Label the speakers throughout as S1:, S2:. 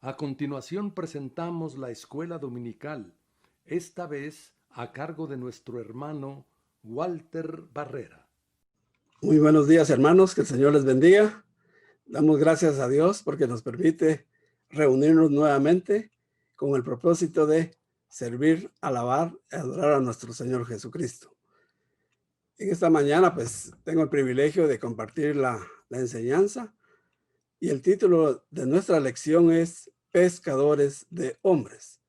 S1: A continuación presentamos la escuela dominical, esta vez a cargo de nuestro hermano Walter Barrera.
S2: Muy buenos días, hermanos, que el Señor les bendiga. Damos gracias a Dios porque nos permite reunirnos nuevamente con el propósito de servir, alabar y adorar a nuestro Señor Jesucristo. En esta mañana, pues, tengo el privilegio de compartir la enseñanza y el título de nuestra lección es Pescadores de Hombres.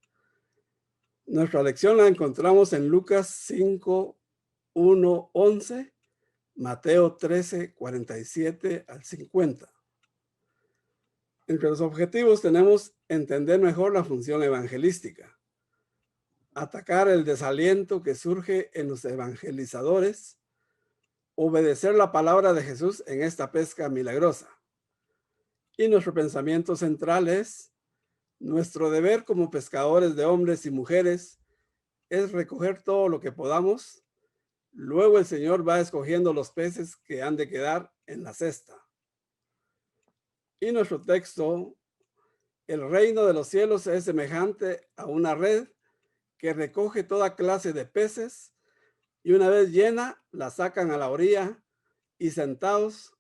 S2: Nuestra lección la encontramos en Lucas 5, 1, 11, Mateo 13, 47 al 50. Entre los objetivos tenemos entender mejor la función evangelística, atacar el desaliento que surge en los evangelizadores, obedecer la palabra de Jesús en esta pesca milagrosa. Y nuestro pensamiento central es: nuestro deber como pescadores de hombres y mujeres es recoger todo lo que podamos. Luego el Señor va escogiendo los peces que han de quedar en la cesta. Y nuestro texto: el reino de los cielos es semejante a una red que recoge toda clase de peces, y una vez llena, la sacan a la orilla y sentados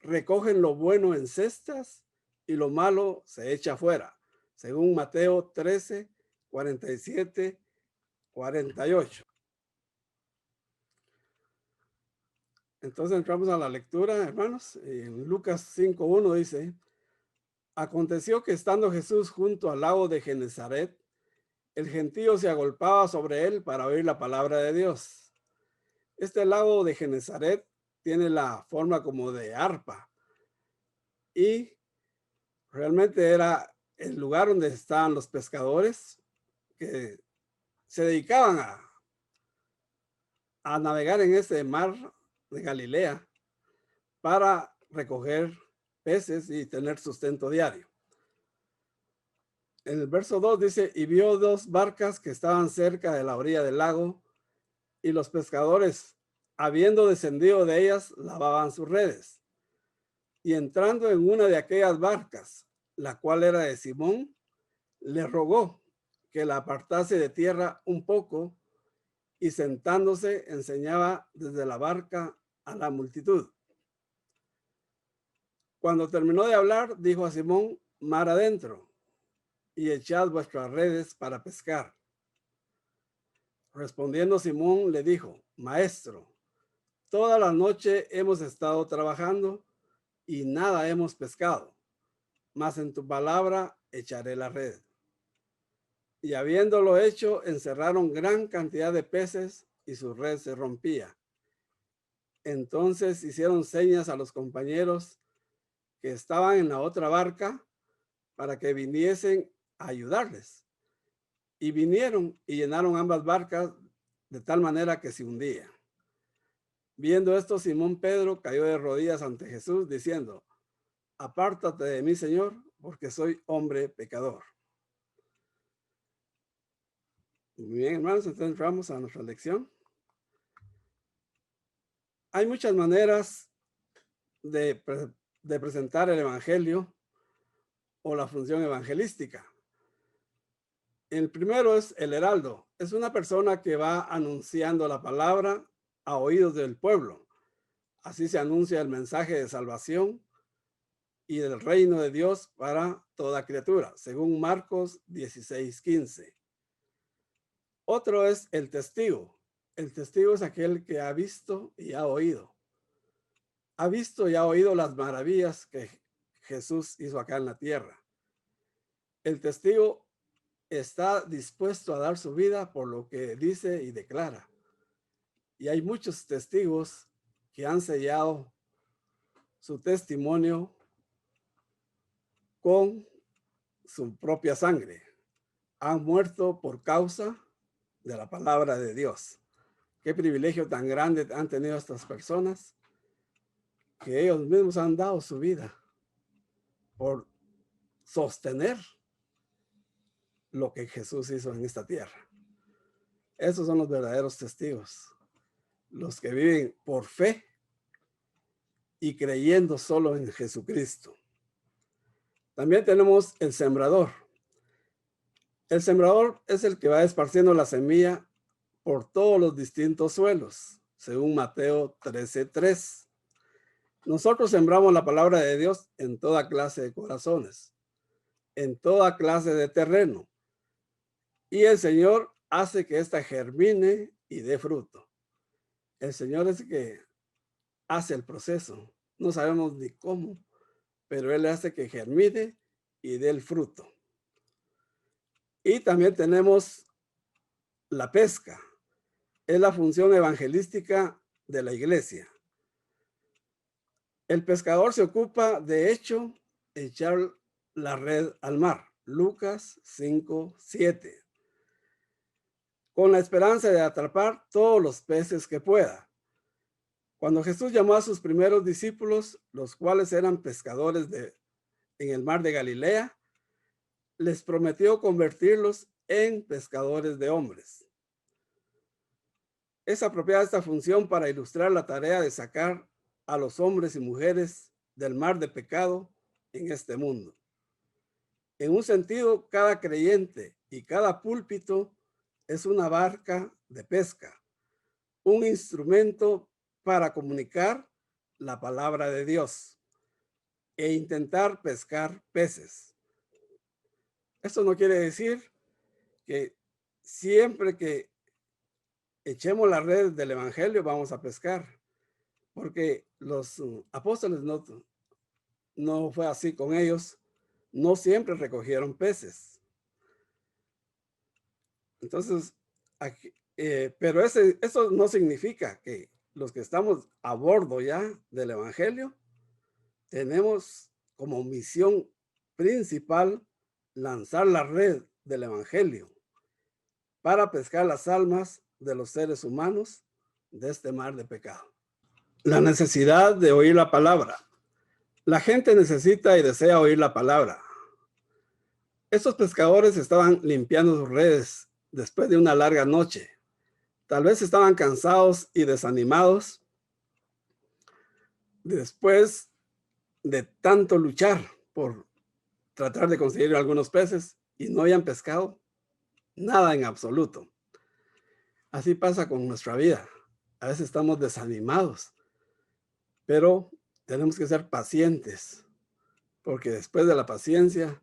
S2: recogen lo bueno en cestas y lo malo se echa afuera, según Mateo 13, 47, 48. Entonces entramos a la lectura, hermanos. En Lucas 5:1 dice: aconteció que estando Jesús junto al lago de Genezaret, el gentío se agolpaba sobre él para oír la palabra de Dios. Este lago de Genezaret tiene la forma como de arpa y realmente era el lugar donde estaban los pescadores que se dedicaban a navegar en ese mar de Galilea para recoger peces y tener sustento diario. En el verso 2 dice: y vio dos barcas que estaban cerca de la orilla del lago, y los pescadores, habiendo descendido de ellas, lavaban sus redes. Y entrando en una de aquellas barcas, la cual era de Simón, le rogó que la apartase de tierra un poco, y sentándose enseñaba desde la barca a la multitud. Cuando terminó de hablar, dijo a Simón: mar adentro, y echad vuestras redes para pescar. Respondiendo Simón le dijo: Maestro, toda la noche hemos estado trabajando y nada hemos pescado, mas en tu palabra echaré la red. Y habiéndolo hecho, encerraron gran cantidad de peces y su red se rompía. Entonces hicieron señas a los compañeros que estaban en la otra barca para que viniesen a ayudarles. Y vinieron y llenaron ambas barcas de tal manera que se hundía. Viendo esto, Simón Pedro cayó de rodillas ante Jesús, diciendo: apártate de mí, Señor, porque soy hombre pecador. Muy bien, hermanos, entonces entramos a nuestra lección. Hay muchas maneras de presentar el evangelio o la función evangelística. El primero es el heraldo. Es una persona que va anunciando la palabra a oídos del pueblo. Así se anuncia el mensaje de salvación y del reino de Dios para toda criatura, según Marcos 16:15. Otro es el testigo. El testigo es aquel que ha visto y ha oído. Ha visto y ha oído las maravillas que Jesús hizo acá en la tierra. El testigo está dispuesto a dar su vida por lo que dice y declara. Y hay muchos testigos que han sellado su testimonio con su propia sangre. Han muerto por causa de la palabra de Dios. Qué privilegio tan grande han tenido estas personas, que ellos mismos han dado su vida por sostener lo que Jesús hizo en esta tierra. Esos son los verdaderos testigos, los que viven por fe y creyendo solo en Jesucristo. También tenemos el sembrador. El sembrador es el que va esparciendo la semilla por todos los distintos suelos, según Mateo 13:3. Nosotros sembramos la palabra de Dios en toda clase de corazones, en toda clase de terreno, y el Señor hace que ésta germine y dé fruto. El Señor es el que hace el proceso. No sabemos ni cómo, pero Él hace que germine y dé el fruto. Y también tenemos la pesca. Es la función evangelística de la iglesia. El pescador se ocupa, de hecho, de echar la red al mar. Lucas 5:7. Con la esperanza de atrapar todos los peces que pueda. Cuando Jesús llamó a sus primeros discípulos, los cuales eran pescadores en el mar de Galilea, les prometió convertirlos en pescadores de hombres. Es apropiada esta función para ilustrar la tarea de sacar a los hombres y mujeres del mar de pecado en este mundo. En un sentido, cada creyente y cada púlpito es una barca de pesca, un instrumento para comunicar la palabra de Dios e intentar pescar peces. Esto no quiere decir que siempre que echemos la red del evangelio vamos a pescar, porque los apóstoles no fue así con ellos, no siempre recogieron peces. Entonces, pero eso no significa que los que estamos a bordo ya del evangelio tenemos como misión principal lanzar la red del evangelio para pescar las almas de los seres humanos de este mar de pecado. La necesidad de oír la palabra. La gente necesita y desea oír la palabra. Estos pescadores estaban limpiando sus redes después de una larga noche. Tal vez estaban cansados y desanimados después de tanto luchar por tratar de conseguir algunos peces y no habían pescado nada en absoluto. Así pasa con nuestra vida. A veces estamos desanimados, pero tenemos que ser pacientes, porque después de la paciencia,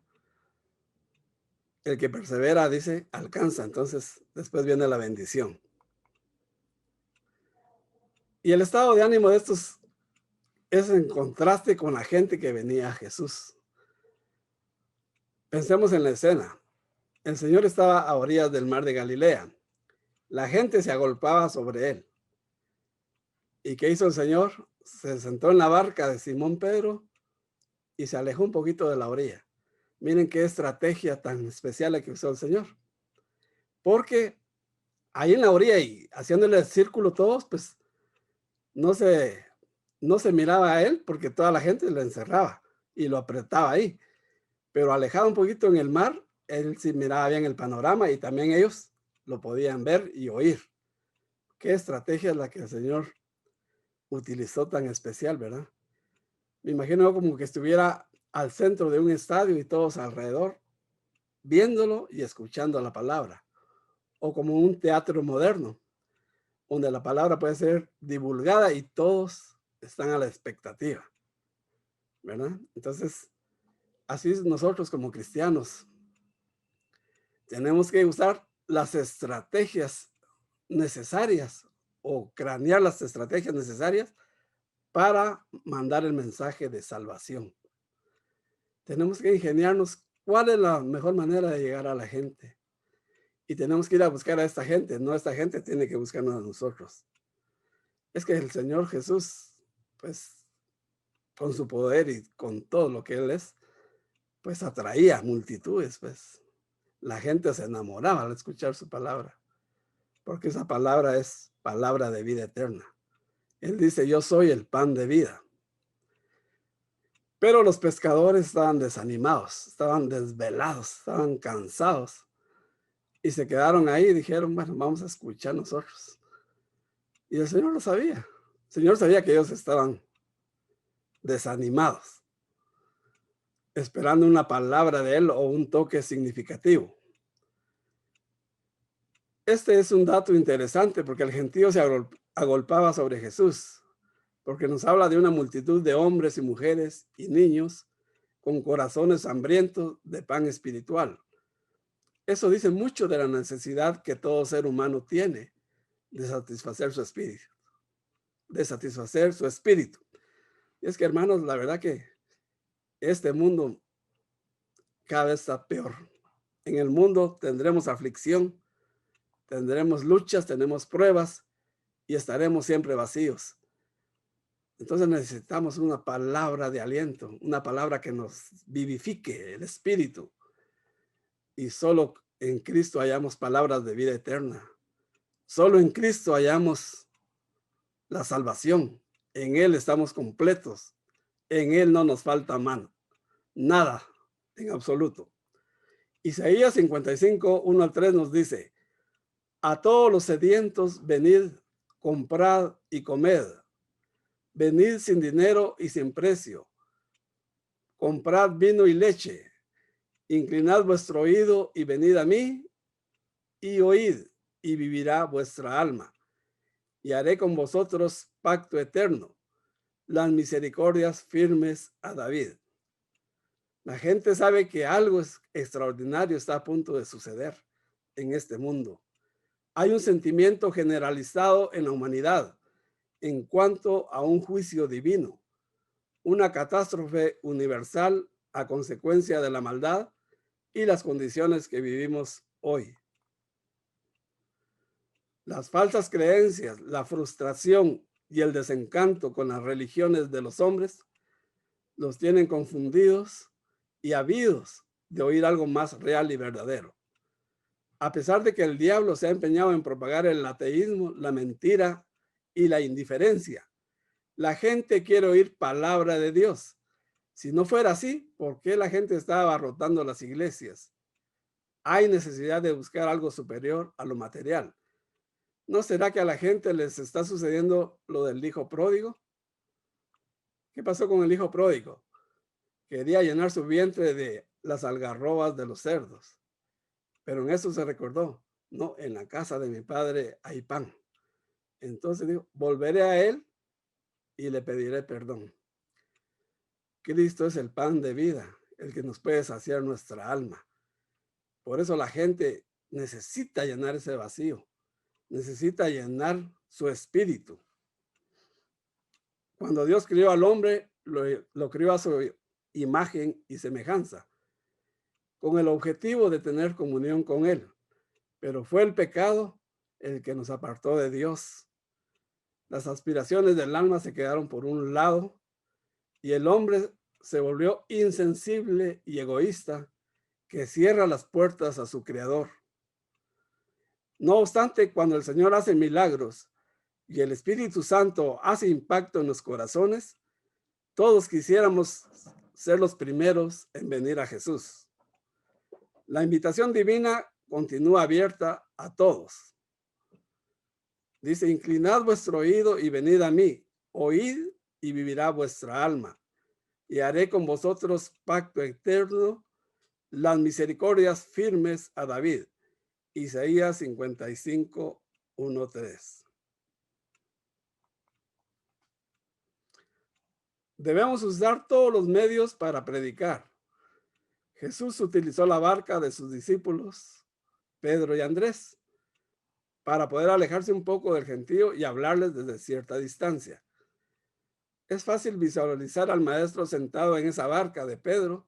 S2: el que persevera, dice, alcanza. Entonces, después viene la bendición. Y el estado de ánimo de estos es en contraste con la gente que venía a Jesús. Pensemos en la escena. El Señor estaba a orillas del mar de Galilea. La gente se agolpaba sobre él. ¿Y qué hizo el Señor? Se sentó en la barca de Simón Pedro y se alejó un poquito de la orilla. Miren qué estrategia tan especial la que usó el Señor. Porque ahí en la orilla y haciéndole el círculo todos, pues no se miraba a él porque toda la gente lo encerraba y lo apretaba ahí. Pero alejado un poquito en el mar, él sí miraba bien el panorama y también ellos lo podían ver y oír. Qué estrategia es la que el Señor utilizó tan especial, ¿verdad? Me imagino como que estuviera al centro de un estadio y todos alrededor, viéndolo y escuchando la palabra. O como un teatro moderno, donde la palabra puede ser divulgada y todos están a la expectativa, ¿verdad? Entonces, así es nosotros como cristianos. Tenemos que usar las estrategias necesarias o cranear las estrategias necesarias para mandar el mensaje de salvación. Tenemos que ingeniarnos cuál es la mejor manera de llegar a la gente. Y tenemos que ir a buscar a esta gente, no esta gente tiene que buscarnos a nosotros. Es que el Señor Jesús, pues, con su poder y con todo lo que Él es, pues atraía multitudes, pues. La gente se enamoraba al escuchar su palabra, porque esa palabra es palabra de vida eterna. Él dice, yo soy el pan de vida. Pero los pescadores estaban desanimados, estaban desvelados, estaban cansados. Y se quedaron ahí y dijeron, bueno, vamos a escuchar nosotros. Y el Señor lo sabía. El Señor sabía que ellos estaban desanimados. esperando una palabra de él o un toque significativo. Este es un dato interesante porque el gentío se agolpaba sobre Jesús, porque nos habla de una multitud de hombres y mujeres y niños con corazones hambrientos de pan espiritual. Eso dice mucho de la necesidad que todo ser humano tiene de satisfacer su espíritu, Y es que, hermanos, la verdad que este mundo cada vez está peor. En el mundo tendremos aflicción, tendremos luchas, tenemos pruebas y estaremos siempre vacíos. Entonces necesitamos una palabra de aliento, una palabra que nos vivifique el espíritu. Y solo en Cristo hallamos palabras de vida eterna. Solo en Cristo hallamos la salvación. En Él estamos completos. En Él no nos falta nada en absoluto. Isaías 55, 1 al 3 nos dice: a todos los sedientos, venid, comprad y comed. Venid sin dinero y sin precio. Comprad vino y leche. Inclinad vuestro oído y venid a mí y oíd, y vivirá vuestra alma. Y haré con vosotros pacto eterno, las misericordias firmes a David. La gente sabe que algo extraordinario está a punto de suceder en este mundo. Hay un sentimiento generalizado en la humanidad en cuanto a un juicio divino, una catástrofe universal a consecuencia de la maldad y las condiciones que vivimos hoy. Las falsas creencias, la frustración y el desencanto con las religiones de los hombres los tienen confundidos y ávidos de oír algo más real y verdadero. A pesar de que el diablo se ha empeñado en propagar el ateísmo, la mentira y la indiferencia, la gente quiere oír palabra de Dios. Si no fuera así, ¿por qué la gente está abarrotando las iglesias? Hay necesidad de buscar algo superior a lo material. ¿No será que a la gente les está sucediendo lo del hijo pródigo? ¿Qué pasó con el hijo pródigo? Quería llenar su vientre de las algarrobas de los cerdos, pero en eso se recordó: no, en la casa de mi padre hay pan. Entonces dijo: volveré a él y le pediré perdón. Cristo es el pan de vida, el que nos puede saciar nuestra alma. Por eso la gente necesita llenar ese vacío, necesita llenar su espíritu. Cuando Dios crió al hombre, lo crió a su imagen y semejanza, con el objetivo de tener comunión con Él. Pero fue el pecado el que nos apartó de Dios. Las aspiraciones del alma se quedaron por un lado y el hombre se volvió insensible y egoísta, que cierra las puertas a su Creador. No obstante, cuando el Señor hace milagros y el Espíritu Santo hace impacto en los corazones, todos quisiéramos ser los primeros en venir a Jesús. La invitación divina continúa abierta a todos. Dice: inclinad vuestro oído y venid a mí, oíd y vivirá vuestra alma, y haré con vosotros pacto eterno, las misericordias firmes a David. Isaías 55, 1, 3. Debemos usar todos los medios para predicar. Jesús utilizó la barca de sus discípulos, Pedro y Andrés, para poder alejarse un poco del gentío y hablarles desde cierta distancia. Es fácil visualizar al maestro sentado en esa barca de Pedro,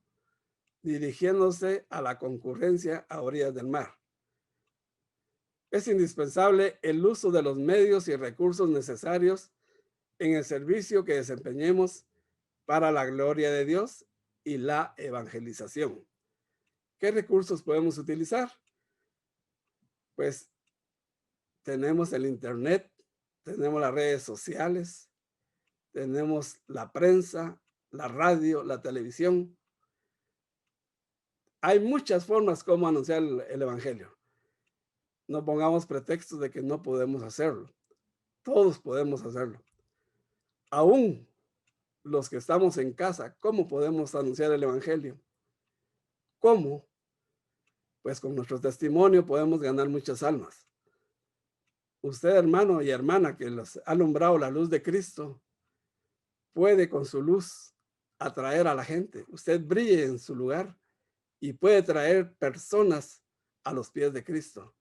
S2: dirigiéndose a la concurrencia a orillas del mar. Es indispensable el uso de los medios y recursos necesarios en el servicio que desempeñemos para la gloria de Dios y la evangelización. ¿Qué recursos podemos utilizar? Pues tenemos el internet, tenemos las redes sociales, tenemos la prensa, la radio, la televisión. Hay muchas formas como anunciar el evangelio. No pongamos pretextos de que no podemos hacerlo. Todos podemos hacerlo. Aún los que estamos en casa, ¿cómo podemos anunciar el evangelio? ¿Cómo? Pues con nuestro testimonio podemos ganar muchas almas. Usted, hermano y hermana, que los ha alumbrado la luz de Cristo, puede con su luz atraer a la gente. Usted brille en su lugar y puede traer personas a los pies de Cristo.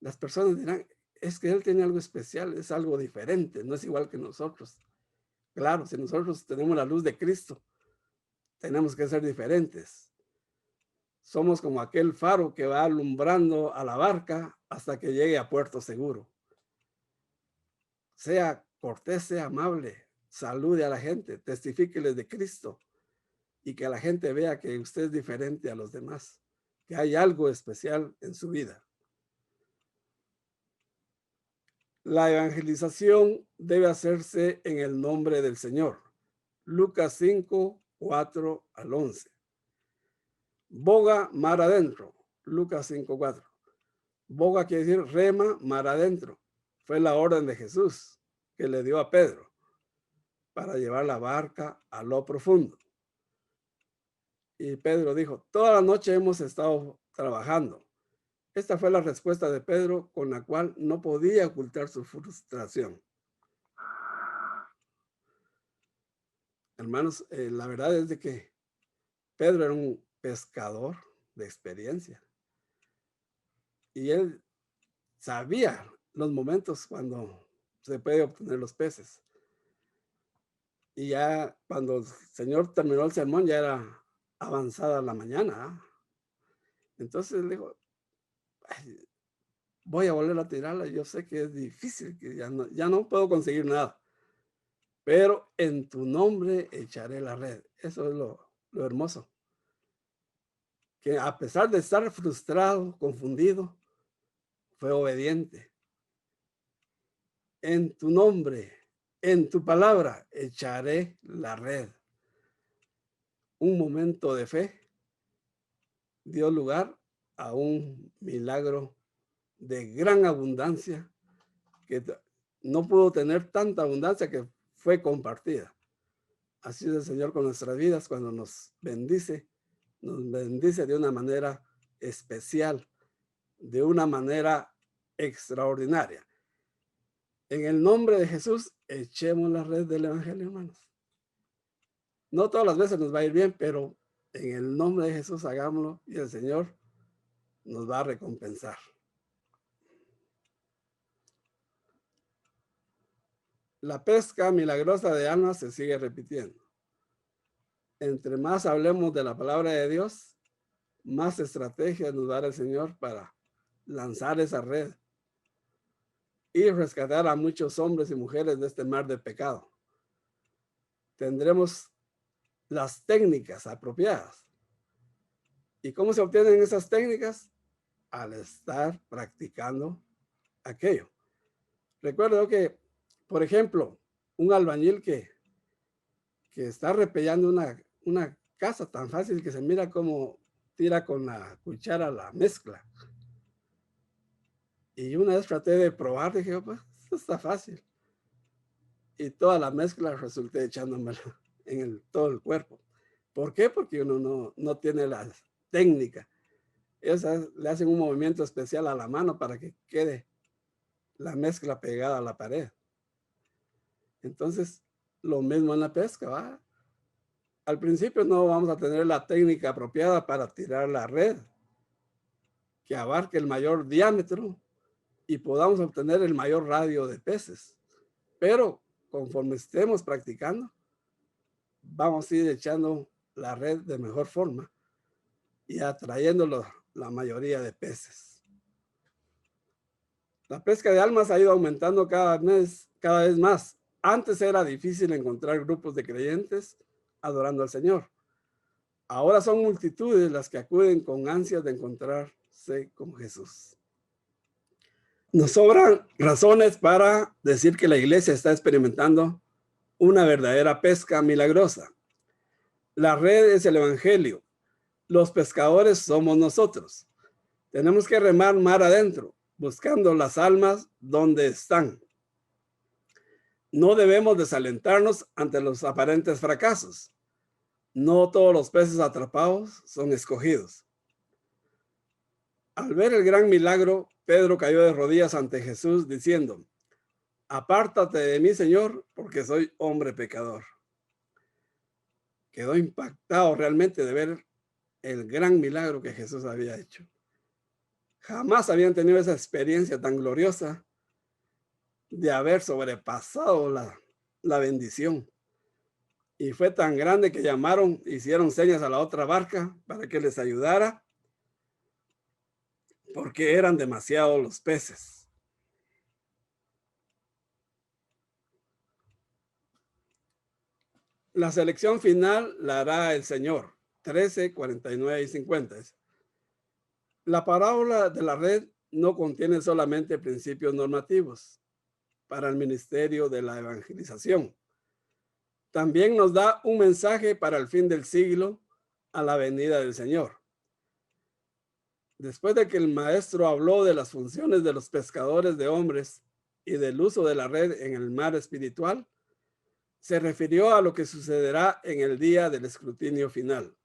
S2: Las personas dirán, es que Él tiene algo especial, es algo diferente, no es igual que nosotros. Claro, si nosotros tenemos la luz de Cristo, tenemos que ser diferentes. Somos como aquel faro que va alumbrando a la barca hasta que llegue a puerto seguro. Sea cortés, sea amable, salude a la gente, testifíqueles de Cristo y que la gente vea que usted es diferente a los demás, que hay algo especial en su vida. La evangelización debe hacerse en el nombre del Señor. Lucas 5, 4 al 11. Boga mar adentro. Lucas 5, 4. Boga quiere decir rema mar adentro. Fue la orden de Jesús que le dio a Pedro para llevar la barca a lo profundo. Y Pedro dijo, toda la noche hemos estado trabajando. Esta fue la respuesta de Pedro, con la cual no podía ocultar su frustración. Hermanos, la verdad es de que Pedro era un pescador de experiencia. Y él sabía los momentos cuando se puede obtener los peces. Y ya cuando el Señor terminó el sermón, ya era avanzada la mañana. Entonces le dijo, voy a volver a tirarla. Yo sé que es difícil, que ya no puedo conseguir nada. Pero en tu nombre echaré la red. Eso es lo hermoso. Que a pesar de estar frustrado, confundido, fue obediente. En tu nombre, en tu palabra, echaré la red. Un momento de fe dio lugar a un milagro de gran abundancia que no pudo tener tanta abundancia que fue compartida. Así es el Señor con nuestras vidas cuando nos bendice de una manera especial, de una manera extraordinaria. En el nombre de Jesús, echemos la red del evangelio, hermanos. No todas las veces nos va a ir bien, pero en el nombre de Jesús hagámoslo y el Señor nos va a recompensar. La pesca milagrosa de almas se sigue repitiendo. Entre más hablemos de la palabra de Dios, más estrategias nos dará el Señor para lanzar esa red y rescatar a muchos hombres y mujeres de este mar de pecado. Tendremos las técnicas apropiadas. ¿Y cómo se obtienen esas técnicas? Al estar practicando aquello. Recuerdo que, por ejemplo, un albañil que está repellando una casa tan fácil que se mira como tira con la cuchara la mezcla. Y una vez traté de probar, dije, pues, esto está fácil. Y toda la mezcla resulté echándomela en todo el cuerpo. ¿Por qué? Porque uno no tiene la técnica. Ellos le hacen un movimiento especial a la mano para que quede la mezcla pegada a la pared. Entonces, lo mismo en la pesca, ¿va? Al principio no vamos a tener la técnica apropiada para tirar la red que abarque el mayor diámetro y podamos obtener el mayor radio de peces. Pero conforme estemos practicando, vamos a ir echando la red de mejor forma y atrayendo la mayoría de peces. La pesca de almas ha ido aumentando cada vez más. Antes era difícil encontrar grupos de creyentes adorando al Señor. Ahora son multitudes las que acuden con ansias de encontrarse con Jesús. Nos sobran razones para decir que la iglesia está experimentando una verdadera pesca milagrosa. La red es el evangelio. Los pescadores somos nosotros. Tenemos que remar mar adentro, buscando las almas donde están. No debemos desalentarnos ante los aparentes fracasos. No todos los peces atrapados son escogidos. Al ver el gran milagro, Pedro cayó de rodillas ante Jesús diciendo: apártate de mí, Señor, porque soy hombre pecador. Quedó impactado realmente de ver el gran milagro que Jesús había hecho. Jamás habían tenido esa experiencia tan gloriosa de haber sobrepasado la bendición. Y fue tan grande que llamaron, hicieron señas a la otra barca para que les ayudara, porque eran demasiados los peces. La selección final la hará el Señor. 13, 49 y 50. La parábola de la red no contiene solamente principios normativos para el ministerio de la evangelización. También nos da un mensaje para el fin del siglo, a la venida del Señor. Después de que el maestro habló de las funciones de los pescadores de hombres y del uso de la red en el mar espiritual, se refirió a lo que sucederá en el día del escrutinio final.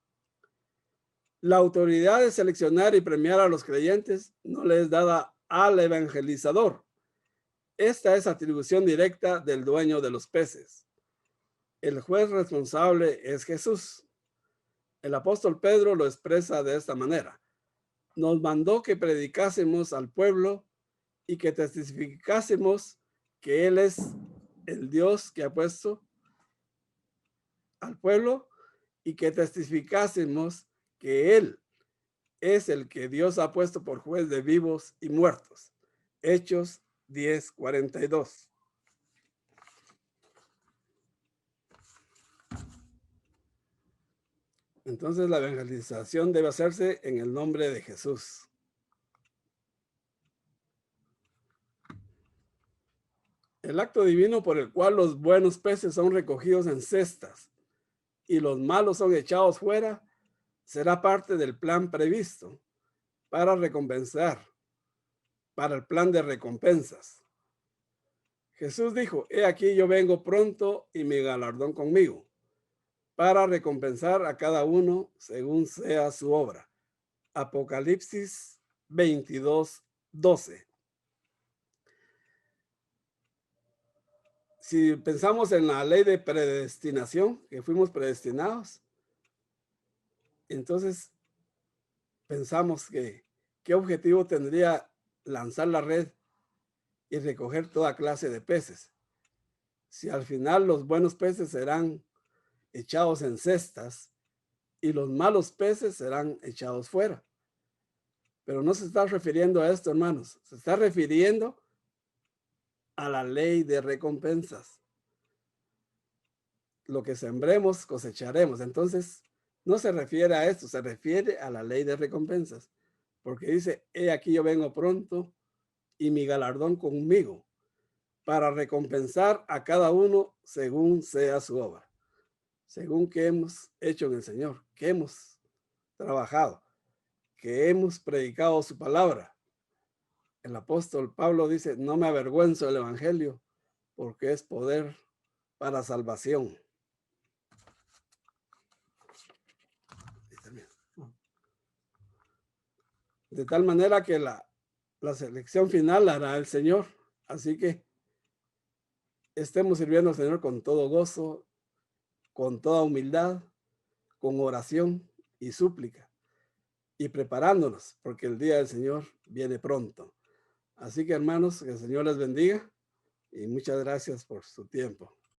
S2: La autoridad de seleccionar y premiar a los creyentes no le es dada al evangelizador. Esta es atribución directa del dueño de los peces. El juez responsable es Jesús. El apóstol Pedro lo expresa de esta manera: nos mandó que predicásemos al pueblo y que testificásemos que Él es el Dios que ha puesto al pueblo, y que testificásemos que Él es el que Dios ha puesto por juez de vivos y muertos. Hechos 10:42. Entonces la evangelización debe hacerse en el nombre de Jesús. El acto divino por el cual los buenos peces son recogidos en cestas y los malos son echados fuera será parte del plan previsto para recompensar, para el plan de recompensas. Jesús dijo: he aquí yo vengo pronto y mi galardón conmigo, para recompensar a cada uno según sea su obra. Apocalipsis 22:12. Si pensamos en la ley de predestinación, que fuimos predestinados, entonces pensamos que qué objetivo tendría lanzar la red y recoger toda clase de peces, si al final los buenos peces serán echados en cestas y los malos peces serán echados fuera. Pero no se está refiriendo a esto, hermanos. Se está refiriendo a la ley de recompensas. Lo que sembremos, cosecharemos. Entonces, no se refiere a esto, se refiere a la ley de recompensas. Porque dice: he aquí yo vengo pronto y mi galardón conmigo, para recompensar a cada uno según sea su obra. Según que hemos hecho en el Señor, que hemos trabajado, que hemos predicado su palabra. El apóstol Pablo dice: no me avergüenzo del evangelio, porque es poder para salvación. De tal manera que la selección final la hará el Señor. Así que estemos sirviendo al Señor con todo gozo, con toda humildad, con oración y súplica, y preparándonos, porque el día del Señor viene pronto. Así que, hermanos, que el Señor les bendiga y muchas gracias por su tiempo.